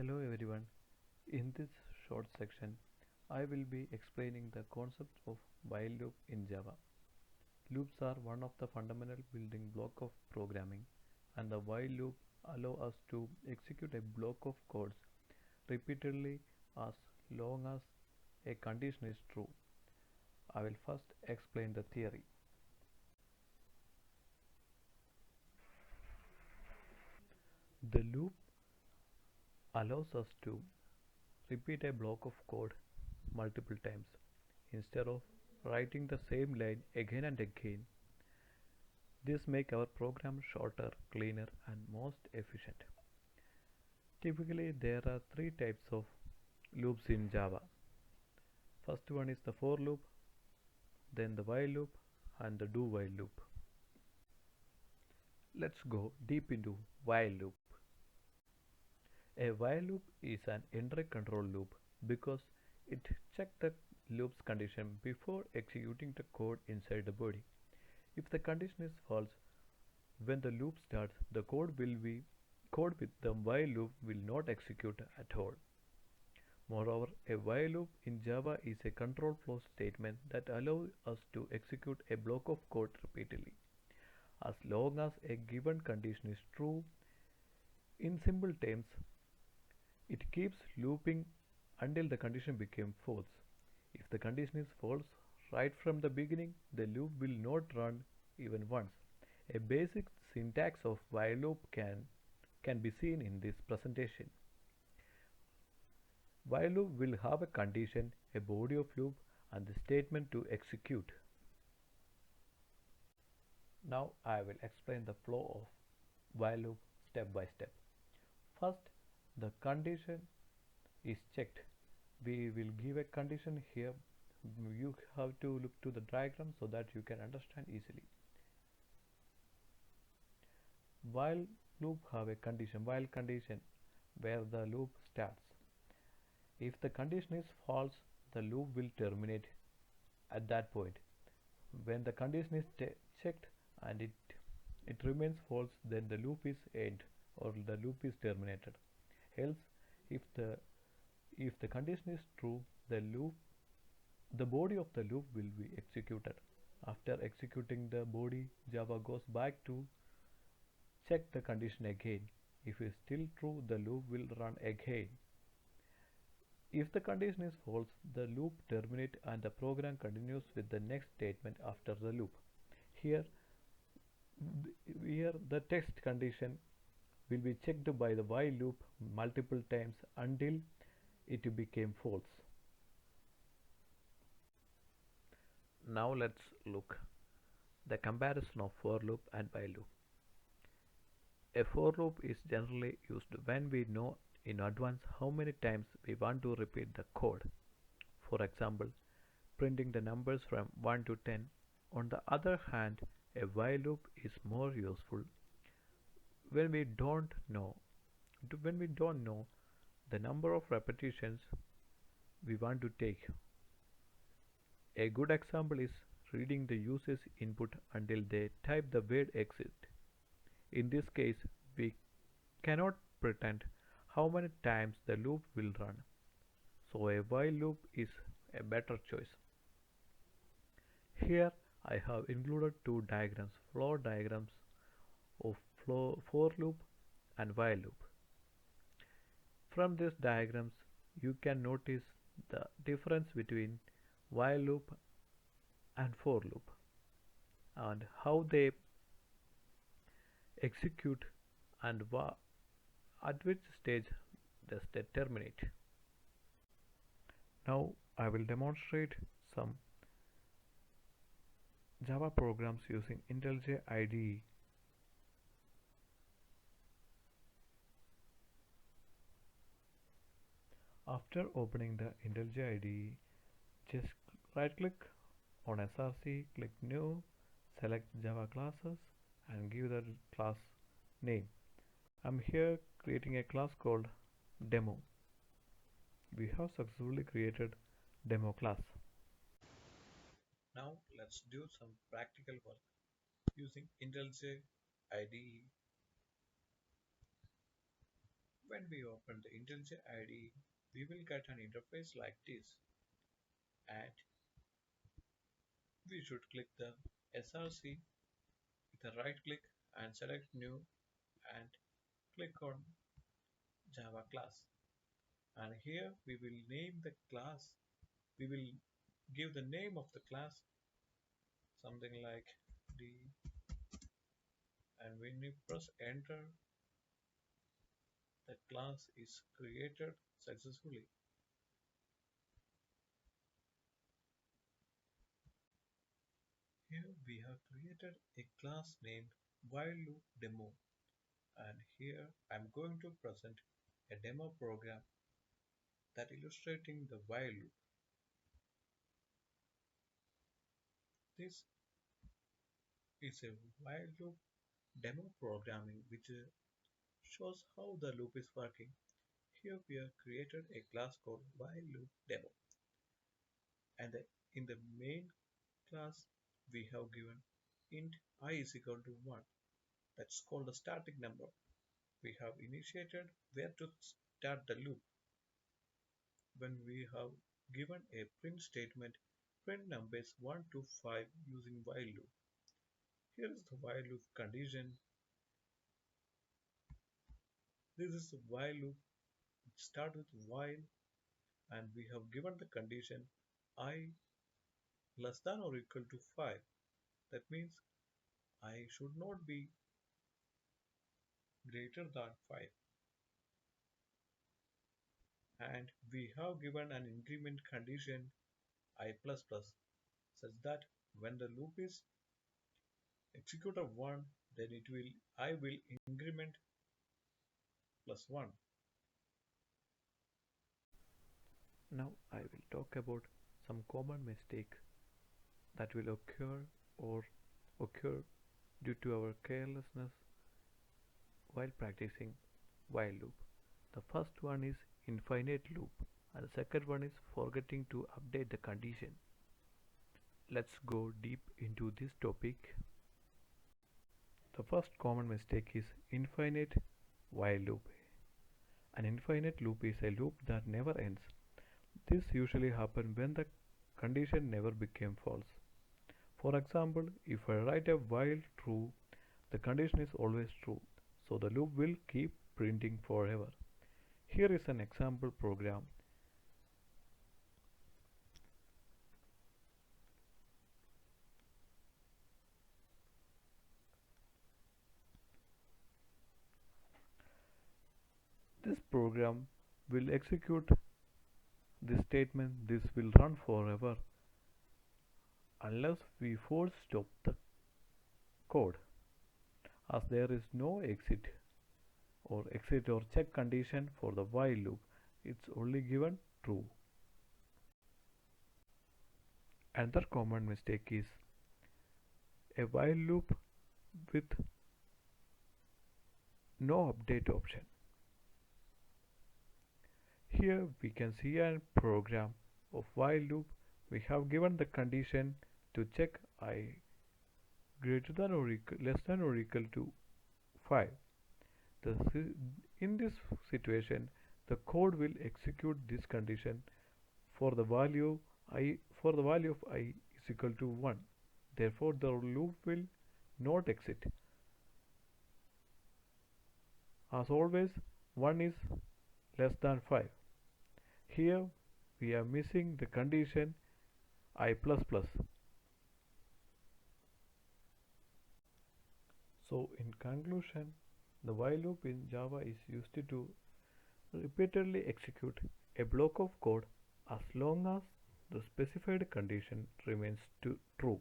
Hello everyone. In this short section, I will be explaining the concept of while loop in Java. Loops are one of the fundamental building block of programming, and the while loop allow us to execute a block of codes repeatedly as long as a condition is true. I will first explain the theory. The loop allows us to repeat a block of code multiple times instead of writing the same line again and again. This makes our program shorter, cleaner, and most efficient. Typically, there are three types of loops in Java. First one is the for loop, then the while loop, and the do while loop. Let's go deep into while loop. A while loop is an entry control loop because it checks the loop's condition before executing the code inside the body. If the condition is false, when the loop starts, the code with the while loop will not execute at all. Moreover, a while loop in Java is a control flow statement that allows us to execute a block of code repeatedly as long as a given condition is true. In simple terms, it keeps looping until the condition becomes false. If the condition is false right from the beginning, the loop will not run even once. A basic syntax of while loop can be seen in this presentation. While loop will have a condition, a body of loop, and the statement to execute. Now I will explain the flow of while loop step by step. First, the condition is checked. We will give a condition here. You have to look to the diagram so that you can understand easily. While loop have a condition, while condition, where the loop starts. If the condition is false, the loop will terminate at that point. When the condition is checked and it remains false, then the loop is end or the loop is terminated. Else, if the if the condition is true, the body of the loop will be executed. After executing the body, Java goes back to check the condition again. If it is still true, the loop will run again. If the condition is false, the loop terminates and the program continues with the next statement after the loop. Here, here the text condition will be checked by the while loop multiple times until it became false. Now let's look the comparison of for loop and while loop. A for loop is generally used when we know in advance how many times we want to repeat the code. For example, printing the numbers from 1 to 10. On the other hand, a while loop is more useful when we don't know the number of repetitions we want to take. A good example is reading the user's input until they type the word exit. In this case, we cannot pretend how many times the loop will run, so a while loop is a better choice. Here I have included two diagrams, flow diagrams of for loop and while loop. From these diagrams, you can notice the difference between while loop and for loop and how they execute and at which stage they terminate. Now I will demonstrate some Java programs using IntelliJ IDE. After opening the IntelliJ IDE, just right click on SRC, click New, select Java classes and give the class name. I'm here creating a class called Demo. We have successfully created Demo class. Now let's do some practical work using IntelliJ IDE. When we open the IntelliJ IDE, we will get an interface like this, and we should click the SRC with a right click and select new and click on Java class. And here we will name the class, we will give the name of the class something like D, and when we press enter, the class is created successfully. Here we have created a class named while loop demo, and here I'm going to present a demo program that illustrating the while loop. This is a while loop demo programming which shows how the loop is working. Here we have created a class called while loop demo, and in the main class we have given int I is equal to 1. That's called the static number. We have initiated where to start the loop. When we have given a print statement, print numbers 1 to 5 using while loop. Here is the while loop condition. This is the while loop. Start with while, and we have given the condition I less than or equal to 5. That means I should not be greater than 5. And we have given an increment condition I plus plus such that when the loop is executed 1, then I will increment plus 1. Now I will talk about some common mistakes that will or occur due to our carelessness while practicing while loop. The first one is infinite loop and the second one is forgetting to update the condition. Let's go deep into this topic. The first common mistake is infinite while loop. An infinite loop is a loop that never ends. This usually happens when the condition never became false. For example, if I write a while true, the condition is always true, so the loop will keep printing forever. Here is an example program. This program will execute this statement. This will run forever unless we force stop the code, as there is no exit or check condition for the while loop. It's only given true. Another common mistake is a while loop with no update option. Here we can see a program of while loop. We have given the condition to check I greater than or less than or equal to 5. In this situation, the code will execute this condition for the value of I is equal to 1. Therefore, the loop will not exit. As always, 1 is less than 5. Here we are missing the condition I plus plus. So in conclusion, the while loop in Java is used to repeatedly execute a block of code as long as the specified condition remains true.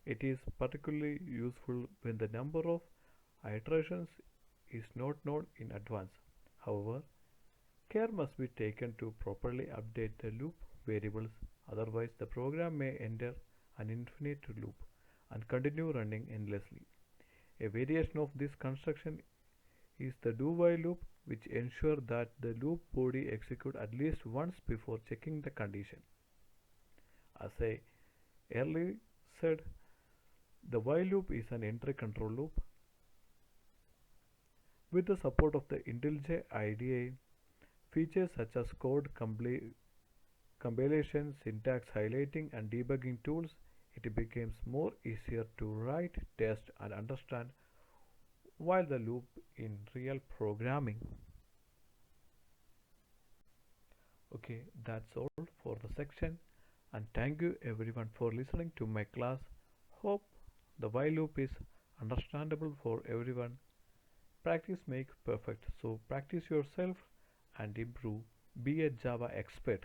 It is particularly useful when the number of iterations is not known in advance. However, care must be taken to properly update the loop variables, otherwise the program may enter an infinite loop and continue running endlessly. A variation of this construction is the do-while loop, which ensures that the loop body executes at least once before checking the condition. As I earlier said, the while loop is an entry control loop. With the support of the IntelliJ IDEA, features such as compilation, syntax highlighting, and debugging tools, it becomes more easier to write, test, and understand while the loop in real programming. Okay, that's all for the section, and thank you everyone for listening to my class. Hope the while loop is understandable for everyone. Practice makes perfect, so practice yourself and improve. Be a Java expert.